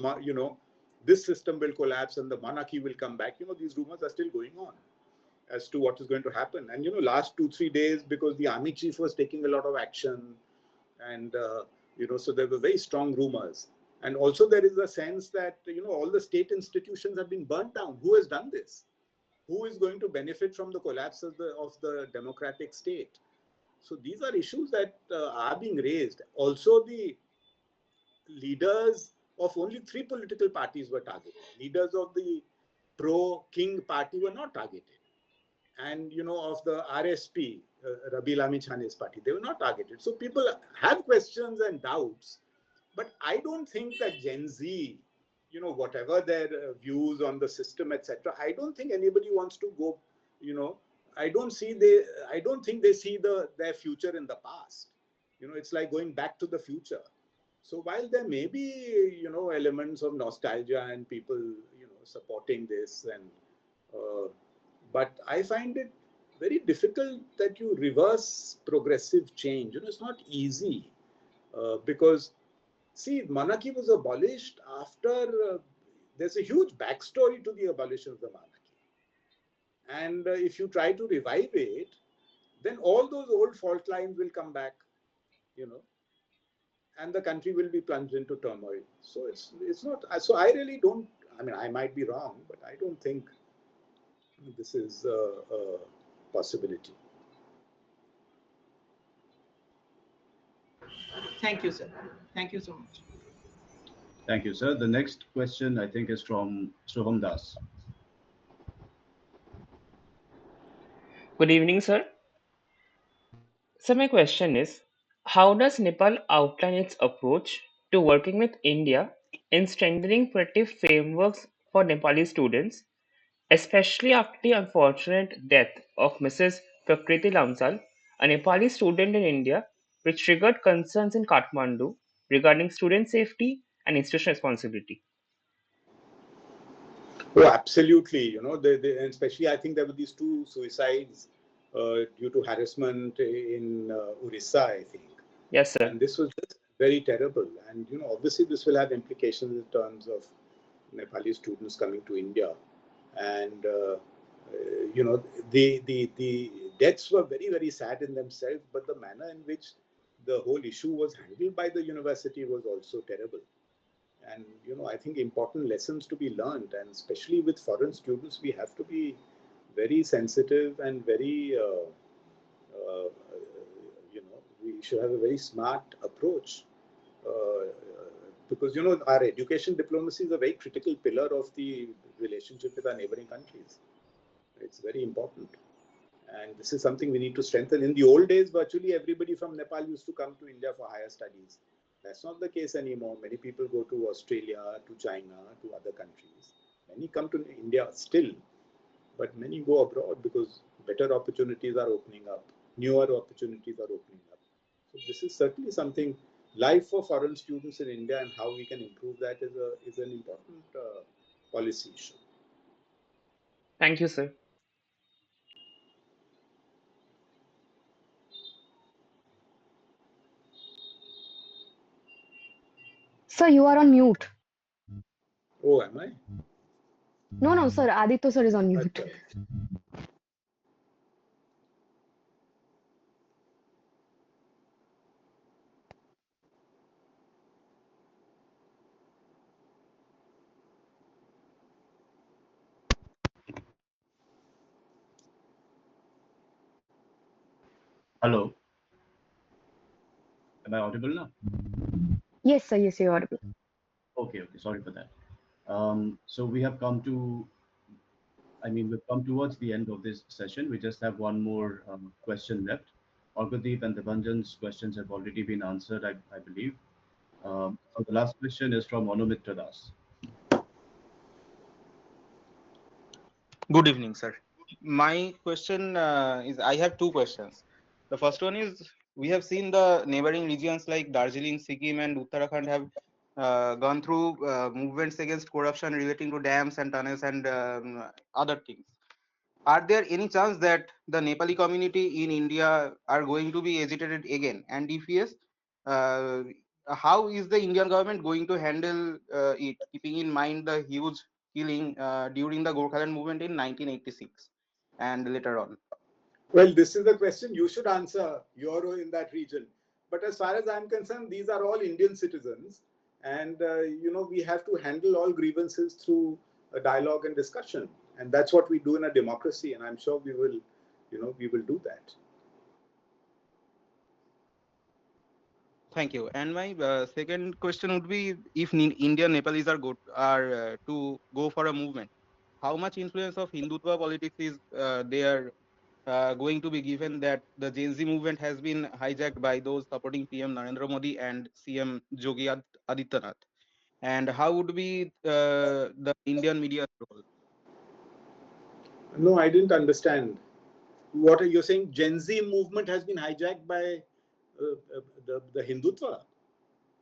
this system will collapse and the monarchy will come back. These rumors are still going on as to what is going to happen. And, last 2-3 days, because the army chief was taking a lot of action and, so there were very strong rumors. And also there is a sense that, all the state institutions have been burnt down. Who has done this? Who is going to benefit from the collapse of the democratic state? So these are issues that are being raised. Also, the leaders of only 3 political parties were targeted. Leaders of the pro-king party were not targeted. And, of the RSP, Rabi Lami Chane's party, they were not targeted. So people have questions and doubts. But I don't think that Gen Z, whatever their views on the system, etc., I don't think anybody wants to go, I don't think they see their future in the past. It's like going back to the future. So while there may be, elements of nostalgia and people, supporting this, but I find it very difficult that you reverse progressive change. It's not easy because, see, monarchy was abolished after, there's a huge backstory to the abolition of the monarchy. And if you try to revive it, then all those old fault lines will come back, and the country will be plunged into turmoil. So it's not, so I really don't, I might be wrong, but I don't think this is a possibility. Thank you, sir. Thank you so much. Thank you, sir. The next question, I think, is from Shubham Das. Good evening, sir. So my question is, how does Nepal outline its approach to working with India in strengthening protective frameworks for Nepali students, especially after the unfortunate death of Mrs. Prakriti Lamsal, a Nepali student in India, which triggered concerns in Kathmandu regarding student safety and institutional responsibility? Oh, absolutely. And especially I think there were these two suicides due to harassment in Orissa, I think. Yes, sir. And this was just very terrible. And, obviously this will have implications in terms of Nepali students coming to India. And, the deaths were very, very sad in themselves, but the manner in which the whole issue was handled by the university was also terrible. And I think important lessons to be learned, and especially with foreign students we have to be very sensitive and very uh, we should have a very smart approach, uh, because our education diplomacy is a very critical pillar of the relationship with our neighboring countries. It's very important, and this is something we need to strengthen. In the old days, virtually everybody from Nepal used to come to India for higher studies. That's not the case anymore. Many people go to Australia, to China, to other countries. Many come to India still, but many go abroad because better opportunities are opening up, newer opportunities are opening up. So this is certainly something. Life for foreign students in India and how we can improve that is an important policy issue. Thank you, sir. Sir, you are on mute. Oh, am I? No, no, sir. Aditya sir is on mute. Okay. Hello. Am I audible now? Yes, sir. Yes, you're audible. Okay, okay. Sorry for that. So we have come to, we've come towards the end of this session. We just have one more question left. Orgadeep and Devanjan's questions have already been answered, I believe. So the last question is from Anumitra Das. Good evening, sir. My question is I have two questions. The first one is we have seen the neighboring regions like Darjeeling, Sikkim, and Uttarakhand have gone through movements against corruption relating to dams and tunnels and other things. Are there any chance that the Nepali community in India are going to be agitated again? And if yes, uh, how is the Indian government going to handle it, keeping in mind the huge killing during the Gorkhaland movement in 1986 and later on? Well, this is the question you should answer. You're in that region. But as far as I'm concerned, these are all Indian citizens. And, we have to handle all grievances through a dialogue and discussion. And that's what we do in a democracy. And I'm sure we will do that. Thank you. And my second question would be if Indian Nepalis are to go for a movement, how much influence of Hindutva politics is there going to be given that the Gen Z movement has been hijacked by those supporting PM Narendra Modi and CM Yogi Adityanath? And how would be the Indian media role? No, I didn't understand. What are you saying? Gen Z movement has been hijacked by the Hindutva?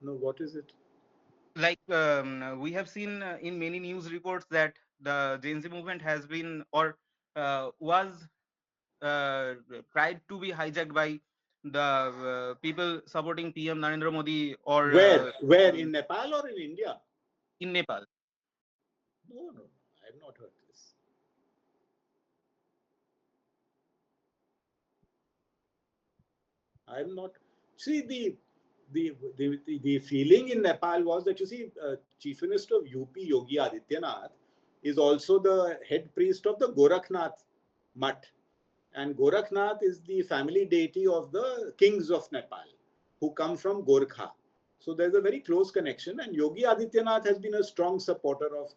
No, what is it? Like we have seen in many news reports that the Gen Z movement has been or was uh, tried to be hijacked by the people supporting PM Narendra Modi or Where? In Nepal or in India? in Nepal. No, no, I have not heard this. I'm not. See, the feeling in Nepal was that, Chief Minister of UP, Yogi Adityanath, is also the head priest of the Gorakhnath Mutt. And Gorakhnath is the family deity of the kings of Nepal, who come from Gorkha. So there's a very close connection, and Yogi Adityanath has been a strong supporter of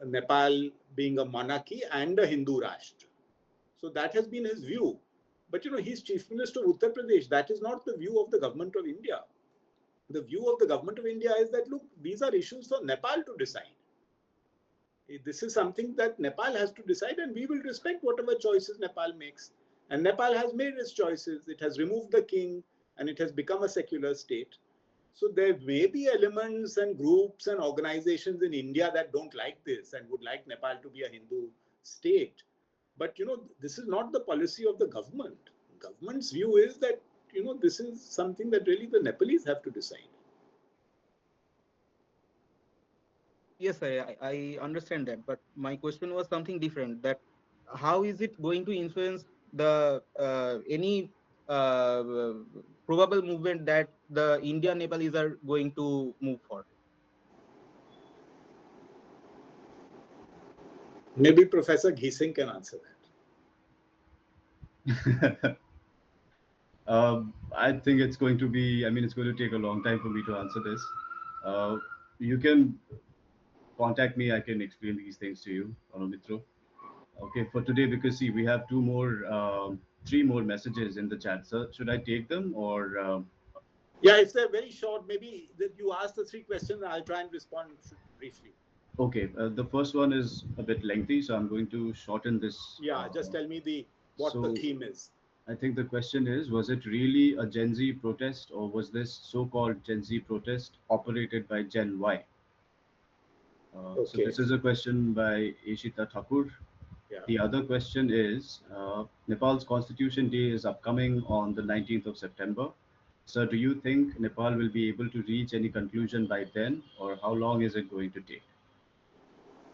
Nepal being a monarchy and a Hindu Rashtra. So that has been his view. But he's Chief Minister of Uttar Pradesh. That is not the view of the government of India. The view of the government of India is that, look, these are issues for Nepal to decide. This is something that Nepal has to decide, and we will respect whatever choices Nepal makes. And Nepal has made its choices. It has removed the king, and it has become a secular state. So there may be elements and groups and organizations in India that don't like this and would like Nepal to be a Hindu state. But, this is not the policy of the government. Government's view is that, this is something that really the Nepalese have to decide. Yes, I understand that, but my question was something different. That how is it going to influence the any probable movement that the India Nepalese are going to move for? Maybe Professor Ghising can answer that. I think it's going to be, it's going to take a long time for me to answer this. You can contact me, I can explain these things to you, Anumitro. Okay, for today, because see, we have three more messages in the chat. So should I take them or? Yeah, if they're very short, maybe that you ask the three questions, I'll try and respond briefly. Okay, the first one is a bit lengthy, so I'm going to shorten this. Yeah, just tell me what the theme is. I think the question is, was it really a Gen Z protest, or was this so-called Gen Z protest operated by Gen Y? So this is a question by Ishita Thakur. Yeah. The other question is, Nepal's Constitution Day is upcoming on the 19th of September. So do you think Nepal will be able to reach any conclusion by then, or how long is it going to take?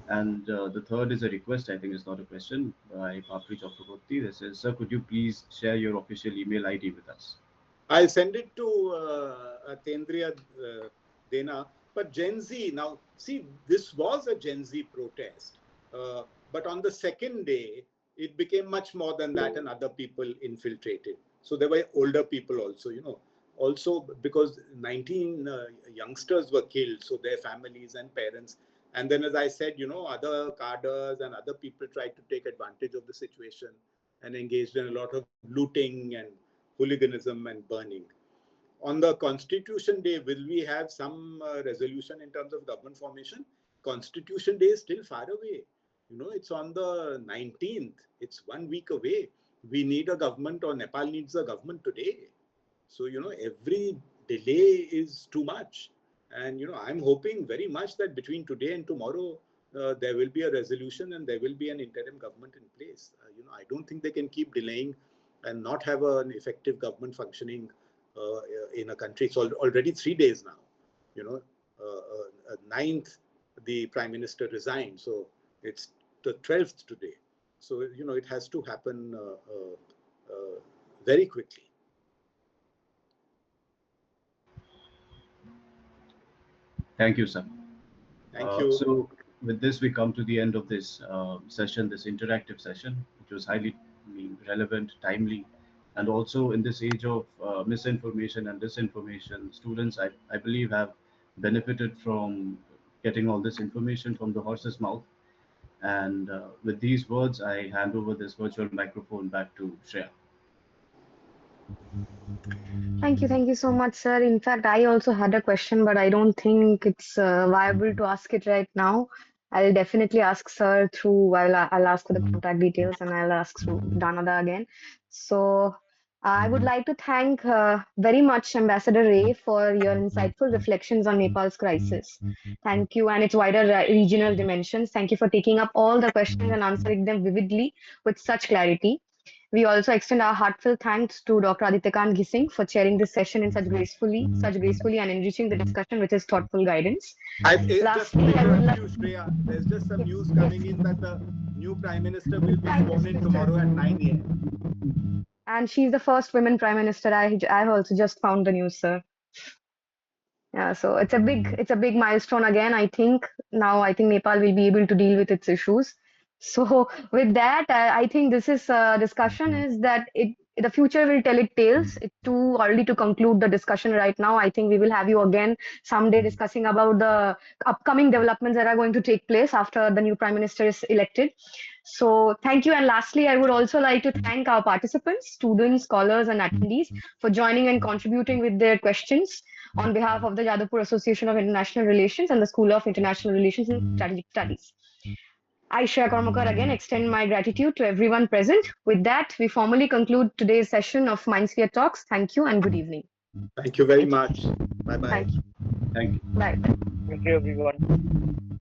And the third is a request, I think it's not a question, by Papri Chakraborty. This is, sir, could you please share your official email ID with us? I'll send it to Tendriya Dena. But Gen Z, now, see, this was a Gen Z protest. But on the second day, it became much more than that, and other people infiltrated. So there were older people also, also because 19 youngsters were killed, so their families and parents. And then, as I said, other cadres and other people tried to take advantage of the situation and engaged in a lot of looting and hooliganism and burning. On the Constitution Day, will we have some resolution in terms of government formation? Constitution Day is still far away. It's on the 19th. It's 1 week away. We need a government, or Nepal needs a government today. So, every delay is too much. And, I'm hoping very much that between today and tomorrow, there will be a resolution and there will be an interim government in place. I don't think they can keep delaying and not have an effective government functioning in a country. It's already 3 days now. 9th, the Prime Minister resigned. So it's the 12th today. So, it has to happen very quickly. Thank you, sir. Thank you. So with this, we come to the end of this session, this interactive session, which was highly relevant, timely, and also in this age of misinformation and disinformation, students, I believe, have benefited from getting all this information from the horse's mouth. And with these words, I hand over this virtual microphone back to Shreya. Thank you so much, sir. In fact, I also had a question, but I don't think it's viable to ask it right now. I'll definitely ask sir through, I'll ask for the contact details and I'll ask through Danada again. So I would like to thank very much Ambassador Rae for your insightful reflections on Nepal's crisis. Thank you, and its wider regional dimensions. Thank you for taking up all the questions and answering them vividly with such clarity. We also extend our heartfelt thanks to Dr. Aditya Kant Ghising for chairing this session in such gracefully and enriching the discussion with his thoughtful guidance. Lastly, there's just some news coming in that the new Prime Minister will be sworn in tomorrow at 9 a.m. And she's the first women Prime Minister. I've also just found the news, sir. Yeah, so it's a big milestone again. I think Nepal will be able to deal with its issues. So with that, I think this is discussion is that the future will tell its tales. It's too early to conclude the discussion right now. I think we will have you again someday discussing about the upcoming developments that are going to take place after the new Prime Minister is elected. So thank you. And lastly, I would also like to thank our participants, students, scholars, and attendees for joining and contributing with their questions on behalf of the Jadavpur Association of International Relations and the School of International Relations and Strategic Studies. I, Shreya Karmakar, again extend my gratitude to everyone present. With that, we formally conclude today's session of MindSphere Talks. Thank you and good evening. Thank you very much. Bye-bye. Thank you. Thank you. Bye. Thank you, everyone.